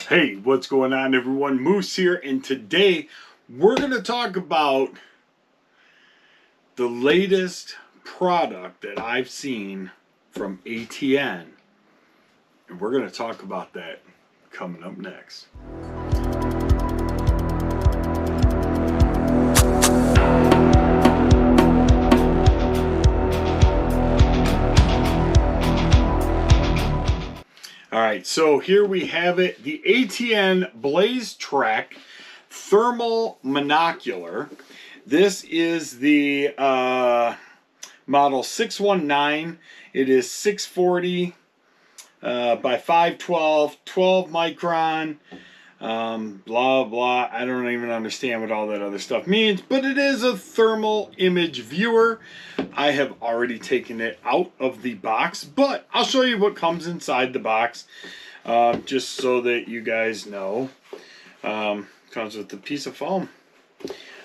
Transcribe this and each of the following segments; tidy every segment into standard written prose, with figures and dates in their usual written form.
Hey, what's going on, everyone? Moose here, and today we're going to talk about the latest product that I've seen from ATN, and we're going to talk about that coming up next. Alright, so here we have it, the ATN Blaze Trek Thermal Monocular. This is the model 619. It is 640 by 512, 12 micron, blah, blah. I don't even understand what all that other stuff means, but it is a thermal image viewer. I have already taken it out of the box, but I'll show you what comes inside the box, just so that you guys know. Comes with a piece of foam.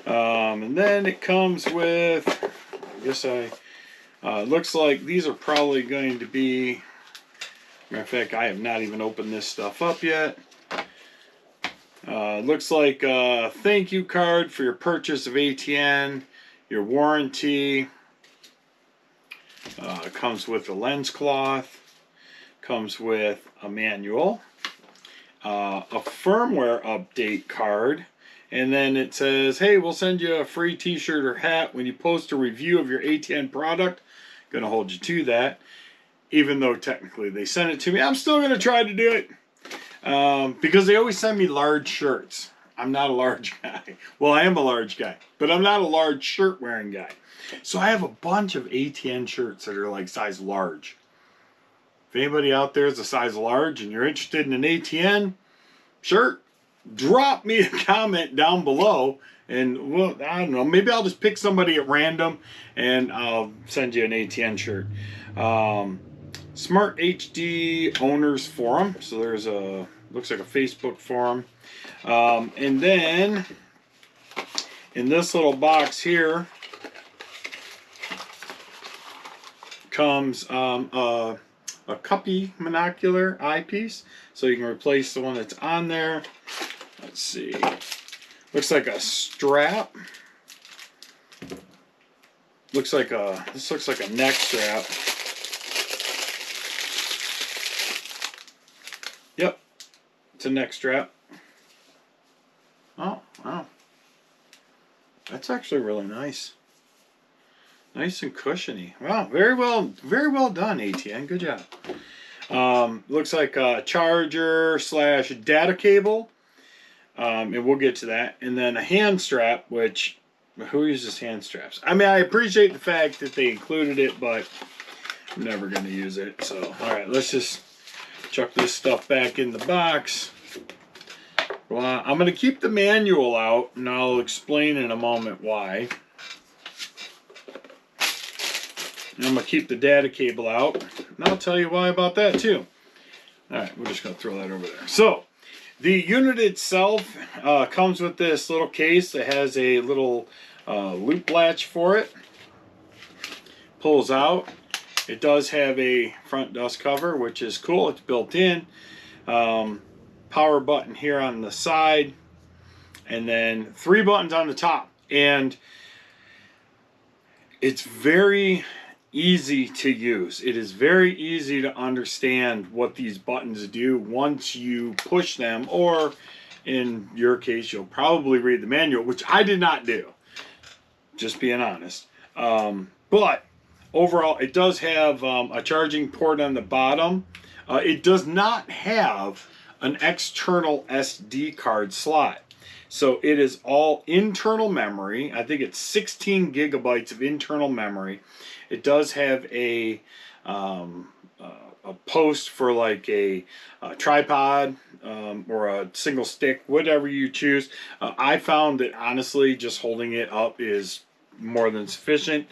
And then it comes with, I guess looks like these are probably going to be, matter of fact, I have not even opened this stuff up yet. Looks like a thank you card for your purchase of ATN, your warranty. It comes with a lens cloth, comes with a manual, a firmware update card, and then it says, hey, we'll send you a free t-shirt or hat when you post a review of your ATN product. Gonna hold you to that. Even though technically they sent it to me, I'm still gonna try to do it. Because they always send me large shirts. I'm not a large guy. Well, I am a large guy, but I'm not a large shirt wearing guy. So I have a bunch of ATN shirts that are like size large. If anybody out there is a size large and you're interested in an ATN shirt, drop me a comment down below, and well, I don't know, maybe I'll just pick somebody at random and I'll send you an ATN shirt. Smart HD Owners Forum. So there's a, looks like a Facebook forum. And then in this little box here comes a cuppy monocular eyepiece. So you can replace the one that's on there. Let's see. Looks like a strap. This looks like a neck strap. Yep, it's a neck strap. Oh, wow. That's actually really nice. Nice and cushiony. Wow, very well done, ATN. Good job. Looks like a charger / data cable. And we'll get to that. And then a hand strap, which, who uses hand straps? I mean, I appreciate the fact that they included it, but I'm never going to use it. So, all right, let's just chuck this stuff back in the box. Well, I'm going to keep the manual out, and I'll explain in a moment why. And I'm going to keep the data cable out, and I'll tell you why about that too. All right, we're just going to throw that over there. So, the unit itself comes with this little case that has a little loop latch for it. Pulls out. It does have a front dust cover, which is cool. It's built in. Power button here on the side, and then 3 buttons on the top. And it's very easy to use. It is very easy to understand what these buttons do once you push them, or in your case, you'll probably read the manual, which I did not do. Just being honest. But overall, it does have a charging port on the bottom. It does not have an external SD card slot. So it is all internal memory. I think it's 16 gigabytes of internal memory. It does have a post for like a tripod or a single stick, whatever you choose. I found that honestly, just holding it up is more than sufficient.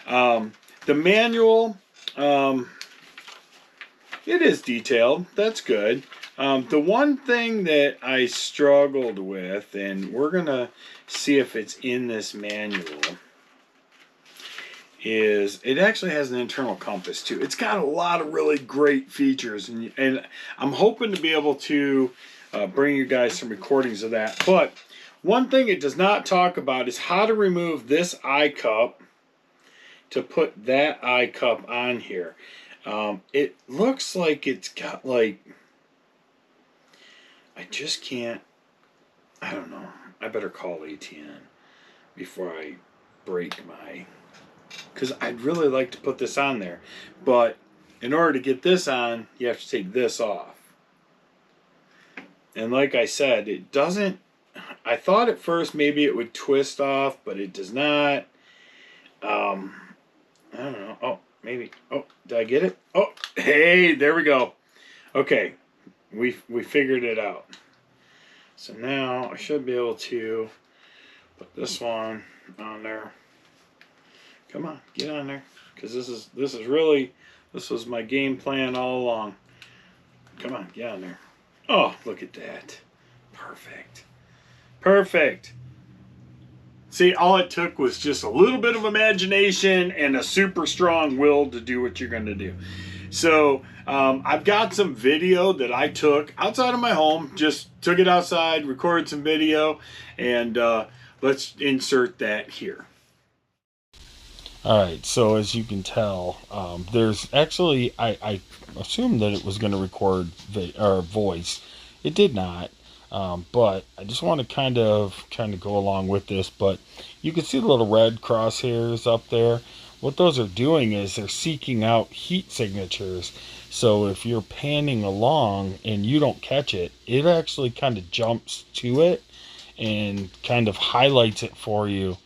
The manual, it is detailed. That's good. The one thing that I struggled with, and we're going to see if it's in this manual, is it actually has an internal compass too. It's got a lot of really great features, and I'm hoping to be able to bring you guys some recordings of that. But one thing it does not talk about is how to remove this eye cup to put that eye cup on here. It looks like it's got like, I just can't, I don't know. I better call ATN before I break my, because I'd really like to put this on there. But in order to get this on, you have to take this off. And like I said, it doesn't, I thought at first maybe it would twist off, but it does not. I don't know. Oh, maybe. Oh, did I get it? Oh, hey, there we go. Okay, we figured it out. So now I should be able to put this one on there. Come on, get on there, because this is really, this was my game plan all along. Come on, get on there. Oh, look at that. Perfect. Perfect. See, all it took was just a little bit of imagination and a super strong will to do what you're going to do. So I've got some video that I took outside of my home. Just took it outside, recorded some video, and let's insert that here. Alright, so as you can tell, there's actually, I assumed that it was going to record voice. It did not, but I just want to kind of go along with this. But you can see the little red crosshairs up there. What those are doing is they're seeking out heat signatures. So if you're panning along and you don't catch it, it actually kind of jumps to it and kind of highlights it for you.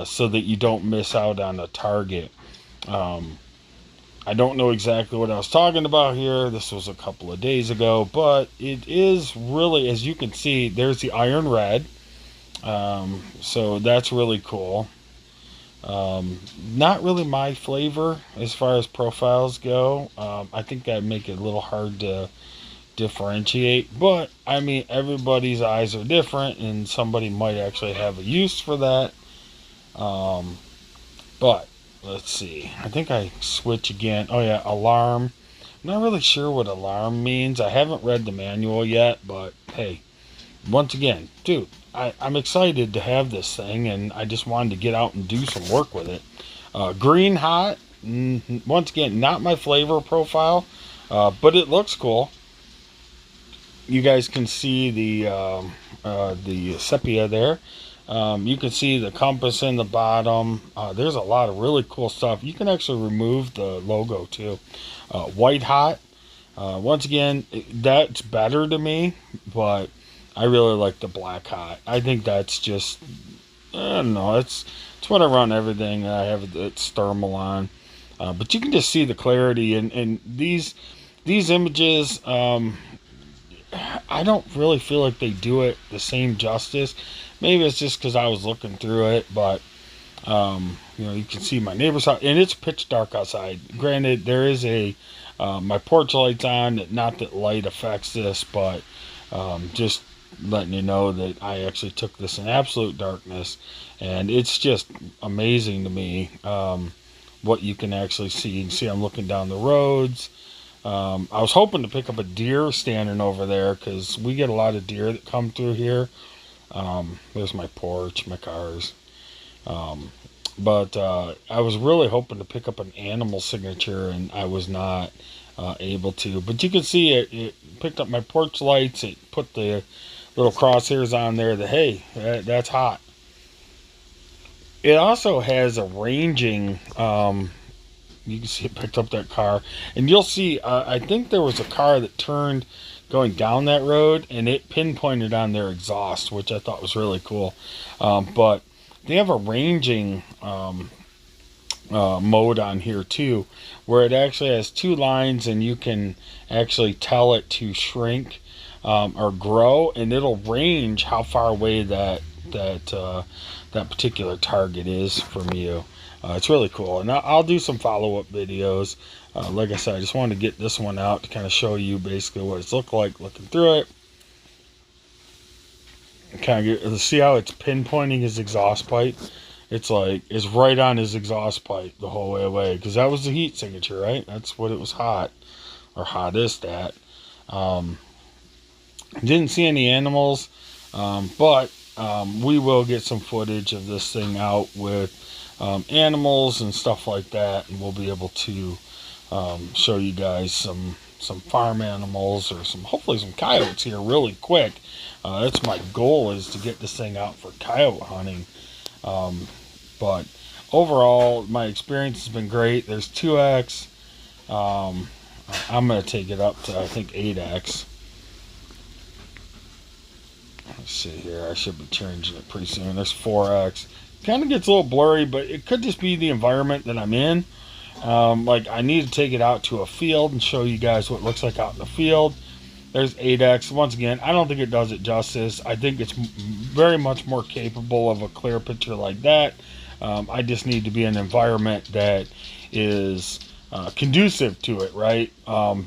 So that you don't miss out on a target. I don't know exactly what I was talking about here. This was a couple of days ago, but it is really, as you can see, there's the iron red. So that's really cool. Not really my flavor as far as profiles go. I think that'd make it a little hard to differentiate, but I mean, everybody's eyes are different, and somebody might actually have a use for that. But let's see, I think I switch again. Oh yeah, alarm. I'm not really sure what alarm means. I haven't read the manual yet, but hey, once again, dude, I'm excited to have this thing, and I just wanted to get out and do some work with it. Green hot, once again, not my flavor profile, but it looks cool. You guys can see the sepia there. You can see the compass in the bottom. There's a lot of really cool stuff. You can actually remove the logo too. White hot. Once again, that's better to me, but I really like the black hot. I think that's just, I don't know, it's what I run everything. I have it's thermal on. But you can just see the clarity, and these images, I don't really feel like they do it the same justice. Maybe it's just because I was looking through it, but you know, you can see my neighbor's house, and it's pitch dark outside. Granted, there is my porch light's on. Not that light affects this, but just letting you know that I actually took this in absolute darkness, and it's just amazing to me what you can actually see. You can see I'm looking down the roads. I was hoping to pick up a deer standing over there, because we get a lot of deer that come through here. There's my porch, my cars. But I was really hoping to pick up an animal signature, and I was not able to. But you can see it picked up my porch lights. It put the little crosshairs on there that, hey, that's hot. It also has a ranging, you can see it picked up that car, and you'll see, I think there was a car that turned going down that road, and it pinpointed on their exhaust, which I thought was really cool. But they have a ranging mode on here too, where it actually has two lines, and you can actually tell it to shrink or grow, and it'll range how far away that particular target is from you. It's really cool, and I'll do some follow-up videos. Like I said, I just wanted to get this one out to kind of show you basically what it's looked like looking through it. Kind of see how it's pinpointing his exhaust pipe. It's like it's right on his exhaust pipe the whole way away, because that was the heat signature, right? That's what it was hot or hottest at. Didn't see any animals, but we will get some footage of this thing out with animals and stuff like that, and we'll be able to show you guys some farm animals or hopefully some coyotes here really quick. That's my goal, is to get this thing out for coyote hunting. But overall, my experience has been great. There's 2x. I'm going to take it up to, I think, 8x. Let's see here. I should be changing it pretty soon. There's 4x. Kind of gets a little blurry, but it could just be the environment that I'm in. Like, I need to take it out to a field and show you guys what it looks like out in the field. There's 8x. Once again, I don't think it does it justice. I think it's very much more capable of a clear picture like that. I just need to be in an environment that is conducive to it, right?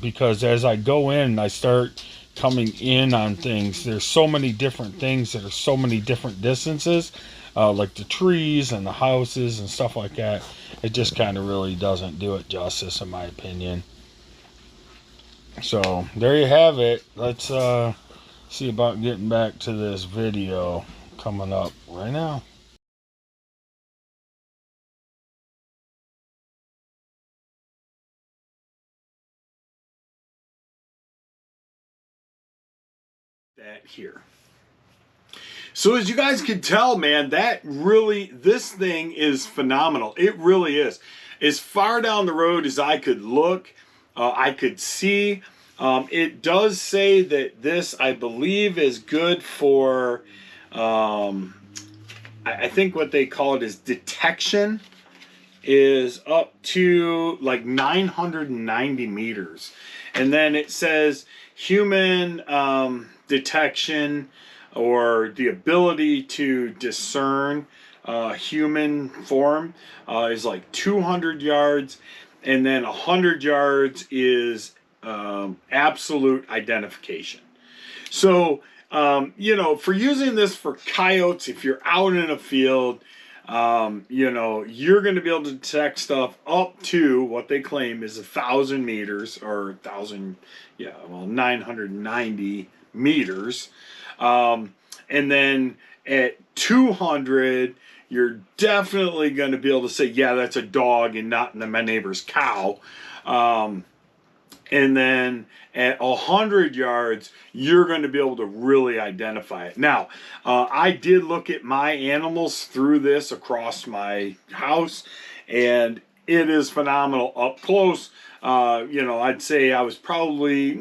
Because as I go in and I start coming in on things, there's so many different things that are so many different distances, like the trees and the houses and stuff like that. It just kind of really doesn't do it justice, in my opinion. So there you have it. Let's see about getting back to this video coming up right now. That here. So as you guys can tell, man, this thing is phenomenal. It really is. As far down the road as I could look, I could see. It does say that this, I believe, is good for, I think what they call it is detection, is up to like 990 meters. And then it says human detection, or the ability to discern human form, is like 200 yards. And then 100 yards is absolute identification. So, for using this for coyotes, if you're out in a field, you're going to be able to detect stuff up to what they claim is 1,000 meters, or 990 meters. And then at 200, you're definitely going to be able to say, yeah, that's a dog and not my neighbor's cow. And then at 100 yards, you're going to be able to really identify it. Now, I did look at my animals through this across my house, and it is phenomenal up close. I'd say I was probably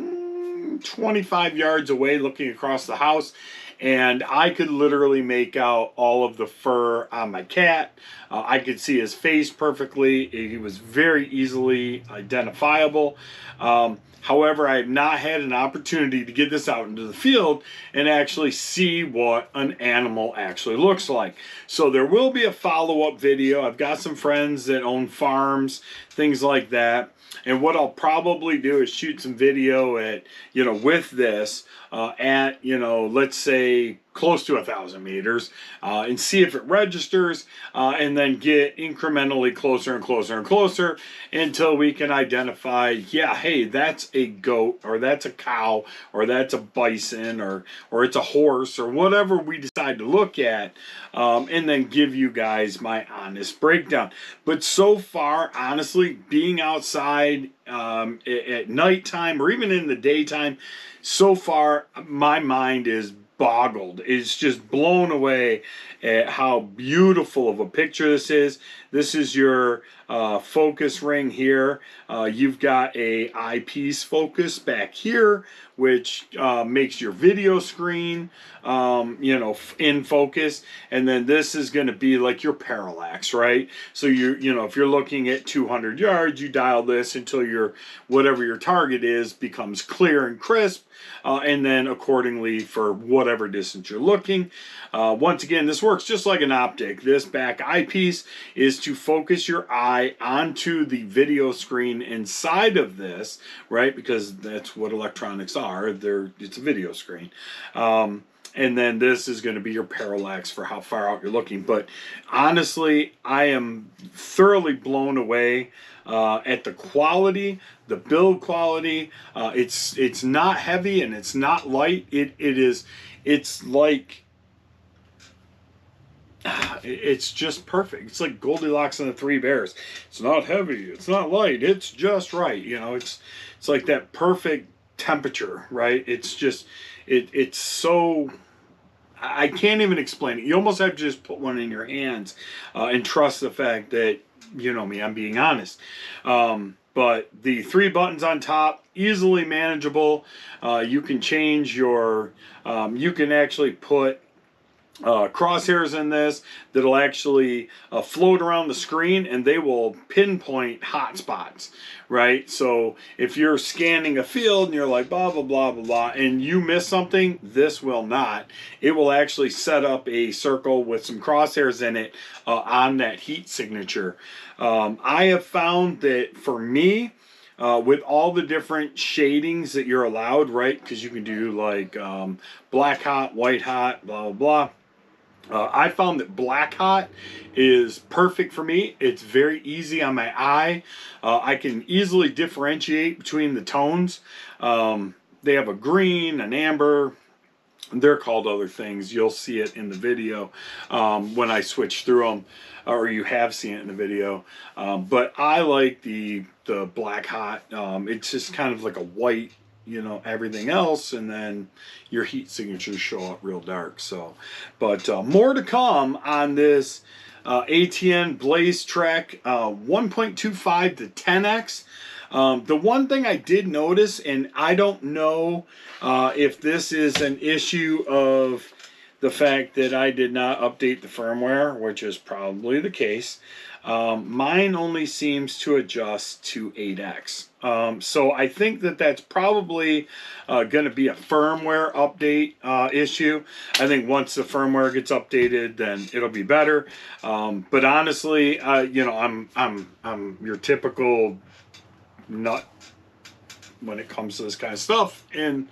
25 yards away looking across the house, and I could literally make out all of the fur on my cat. I could see his face perfectly. He was very easily identifiable. However, I have not had an opportunity to get this out into the field and actually see what an animal actually looks like. So there will be a follow-up video. I've got some friends that own farms, things like that. And what I'll probably do is shoot some video at, with this at, let's say close to 1,000 meters, and see if it registers, and then get incrementally closer and closer and closer until we can identify, yeah, hey, that's a goat, or that's a cow, or that's a bison, or it's a horse, or whatever we decide to look at, and then give you guys my honest breakdown. But so far, honestly, being outside at nighttime or even in the daytime, so far my mind is boggled. It's just blown away at how beautiful of a picture this is. This is your focus ring here. You've got a eyepiece focus back here, which makes your video screen, in focus. And then this is going to be like your parallax, right? So if you're looking at 200 yards, you dial this until whatever your target is becomes clear and crisp. And then accordingly for whatever distance you're looking. Once again, this works just like an optic. This back eyepiece is to focus your eye Wi-Fi onto the video screen inside of this, right? Because that's what electronics are. It's a video screen. And then this is going to be your parallax for how far out you're looking. But honestly, I am thoroughly blown away at the quality, the build quality. It's not heavy and it's not light. It's like, it's just perfect. It's like Goldilocks and the Three Bears. It's not heavy, it's not light, it's just right. You know, it's like that perfect temperature, right? It's just, it's so, I can't even explain it. You almost have to just put one in your hands and trust the fact that, you know me, I'm being honest. But the 3 buttons on top, easily manageable. You can change your, you can actually put crosshairs in this that'll actually float around the screen, and they will pinpoint hotspots, right? So if you're scanning a field and you're like blah blah blah blah blah and you miss something, this will not. It will actually set up a circle with some crosshairs in it on that heat signature. I have found that for me, with all the different shadings that you're allowed, right? Because you can do like black hot, white hot, blah blah blah. I found that black hot is perfect for me. It's very easy on my eye. I can easily differentiate between the tones. They have a green, an amber. They're called other things. You'll see it in the video when I switch through them, or you have seen it in the video. But I like the black hot. It's just kind of like a white, you know, everything else, and then your heat signatures show up real dark. So, but more to come on this ATN Blaze Trek 1.25 to 10x. The one thing I did notice, and I don't know if this is an issue of the fact that I did not update the firmware, which is probably the case. Mine only seems to adjust to 8x. So I think that that's probably going to be a firmware update issue. I think once the firmware gets updated, then it'll be better. But honestly, you know, I'm your typical nut when it comes to this kind of stuff, and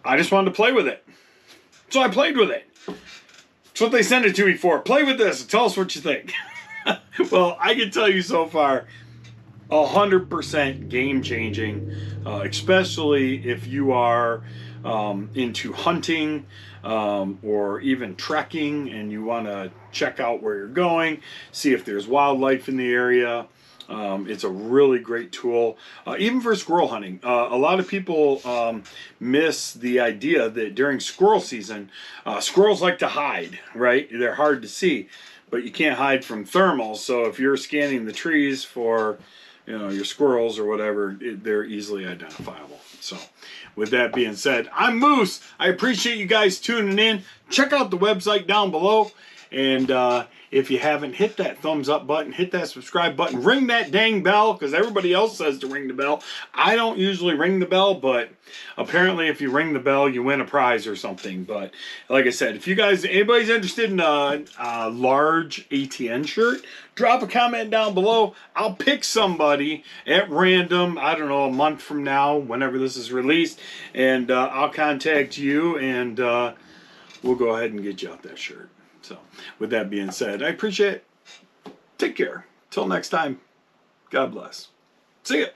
I just wanted to play with it. So I played with it. That's what they sent it to me for. Play with this and tell us what you think. Well, I can tell you so far, 100% game changing, especially if you are into hunting or even trekking and you want to check out where you're going, see if there's wildlife in the area. It's a really great tool, even for squirrel hunting. A lot of people miss the idea that during squirrel season, squirrels like to hide, right? They're hard to see, but you can't hide from thermals. So if you're scanning the trees for, you know, your squirrels or whatever, they're easily identifiable. So with that being said, I'm Moose. I appreciate you guys tuning in. Check out the website down below. And if you haven't, hit that thumbs up button, hit that subscribe button, ring that dang bell, because everybody else says to ring the bell. I don't usually ring the bell, but apparently if you ring the bell, you win a prize or something. But like I said, if you guys, anybody's interested in a large ATN shirt, drop a comment down below. I'll pick somebody at random, I don't know, a month from now, whenever this is released, and I'll contact you, and we'll go ahead and get you out that shirt. So, with that being said, I appreciate it. Take care. Till next time, God bless. See ya.